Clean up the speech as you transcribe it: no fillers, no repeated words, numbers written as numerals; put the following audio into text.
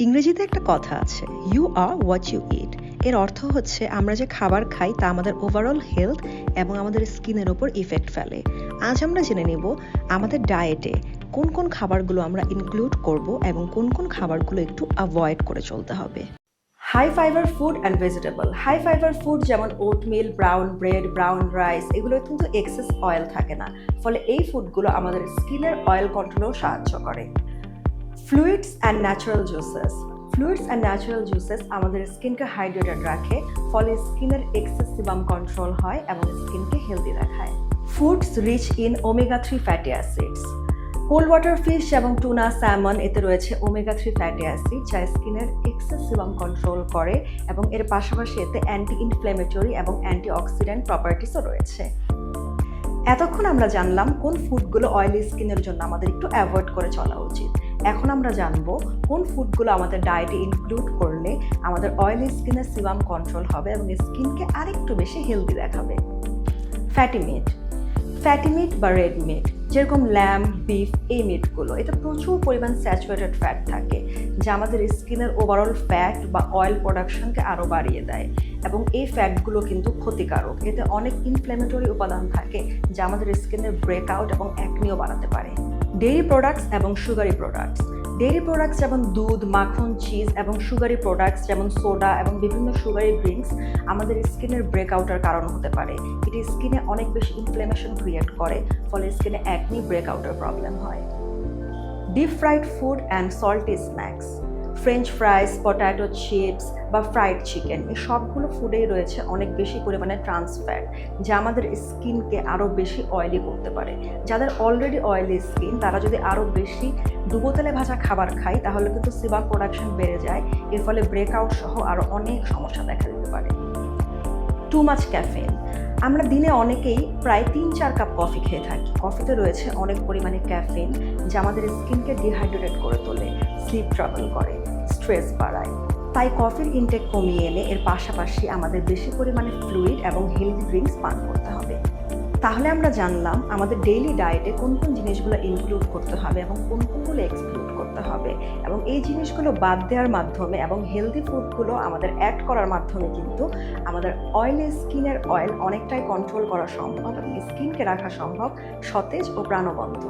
ইংরেজিতে একটা কথা আছে, ইউ আর হোয়াট ইউ ইট। এর অর্থ হচ্ছে আমরা যে খাবার খাই তা আমাদের ওভারঅল হেলথ এবং আমাদের স্কিনের ওপর ইফেক্ট ফেলে। আজ আমরা জেনে নেব আমাদের ডায়েটে কোন কোন খাবারগুলো আমরা ইনক্লুড করব এবং কোন কোন খাবারগুলো একটু অ্যাভয়েড করে চলতে হবে। High fibre food and vegetable. High fibre food যেমন oatmeal, brown bread, brown rice, এগুলো কিন্তু এক্সেস অয়েল থাকে না, ফলে এই ফুডগুলো আমাদের স্কিনের অয়েল কন্ট্রোলেও সাহায্য করে। Fluids and natural juices. Fluids and natural juices আমাদের স্কিনকে হাইড্রেটেড রাখে, ফলে স্কিনের এক্সেস সিবাম কন্ট্রোল হয় এবং স্কিনকে হেলদি রাখায়। Foods rich in omega 3 fatty acids. Cold water fish এবং টুনা, স্যামন, এতে রয়েছে ওমেগা 3 ফ্যাটি অ্যাসিড, যা স্কিনের এক্সেস সিবাম কন্ট্রোল করে এবং এর পাশাপাশি এতে অ্যান্টি ইনফ্ল্যামেটরি এবং অ্যান্টি অক্সিডেন্ট প্রপার্টিসও রয়েছে। এতক্ষণ আমরা জানলাম কোন ফুডগুলো অয়েলি স্কিনের জন্য আমাদের একটু অ্যাভয়েড করে চলা উচিত। এখন আমরা জানবো কোন ফুডগুলো আমাদের ডায়েটে ইনক্লুড করলে আমাদের অয়েলি স্কিনের সিবাম কন্ট্রোল হবে এবং স্কিনকে আরেকটু বেশি হেলদি দেখাবে। Fatty meat. ফ্যাটি মিট বা রেড মিট, যেরকম ল্যাম্ব, বিফ, এই মিটগুলো, এতে প্রচুর পরিমাণ স্যাচুরেটেড ফ্যাট থাকে, যা আমাদের স্কিনের ওভারঅল ফ্যাট বা অয়েল প্রোডাকশনকে আরও বাড়িয়ে দেয় এবং এই ফ্যাটগুলো কিন্তু ক্ষতিকারক। এতে অনেক ইনফ্ল্যামেটরি উপাদান থাকে, যা আমাদের স্কিনের ব্রেকআউট এবং অ্যাকনিও বাড়াতে পারে। ডেইরি প্রোডাক্টস এবং সুগারি প্রোডাক্টস। ডেইরি প্রোডাক্টস যেমন দুধ, মাখন, চিজ এবং সুগারি প্রোডাক্টস যেমন সোডা এবং বিভিন্ন সুগারি ড্রিঙ্কস আমাদের স্কিনের ব্রেকআউটের কারণ হতে পারে। এটি স্কিনে অনেক বেশি ইনফ্ল্যামেশন ক্রিয়েট করে, ফলে স্কিনে অ্যাকনি, ব্রেকআউটের প্রবলেম হয়। Deep fried food and salty snacks. French fries, potato chips বা ফ্রাইড চিকেন, এই সবগুলো ফুডেই রয়েছে অনেক বেশি পরিমাণে ট্রান্স ফ্যাট, যা আমাদের স্কিনকে আরও বেশি অয়েলি করতে পারে। যাদের অলরেডি অয়েলি স্কিন, তারা যদি আরও বেশি ডুবো তেলে ভাজা খাবার খায়, তাহলে কিন্তু সিবাম প্রোডাকশন বেড়ে যায়, এর ফলে ব্রেকআউট সহ আরও অনেক সমস্যা দেখা দিতে পারে। Too much caffeine. আমরা দিনে অনেকেই প্রায় 3-4 কাপ কফি খেয়ে থাকি। কফিতে রয়েছে অনেক পরিমাণে ক্যাফেইন, যা আমাদের স্কিনকে ডিহাইড্রেটেড করে তোলে, স্লিপ ট্রাবল করে, স্ট্রেস বাড়ায়। তাই কফির ইনটেক কমিয়ে এনে এর পাশাপাশি আমাদের বেশি পরিমাণে ফ্লুইড এবং হেলদি ড্রিঙ্কস পান করতে হবে। তাহলে আমরা জানলাম আমাদের ডেইলি ডায়েটে কোন কোন জিনিসগুলো ইনক্লুড করতে হবে এবং কোন কোনগুলো এক্সক্লুড করতে হবে, এবং এই জিনিসগুলো বাদ দেওয়ার মাধ্যমে এবং হেলদি ফুডগুলো আমাদের অ্যাড করার মাধ্যমে কিন্তু আমাদের অয়েলি স্কিনের অয়েল অনেকটাই কন্ট্রোল করা সম্ভব এবং স্কিনকে রাখা সম্ভব সতেজ ও প্রাণবন্ত।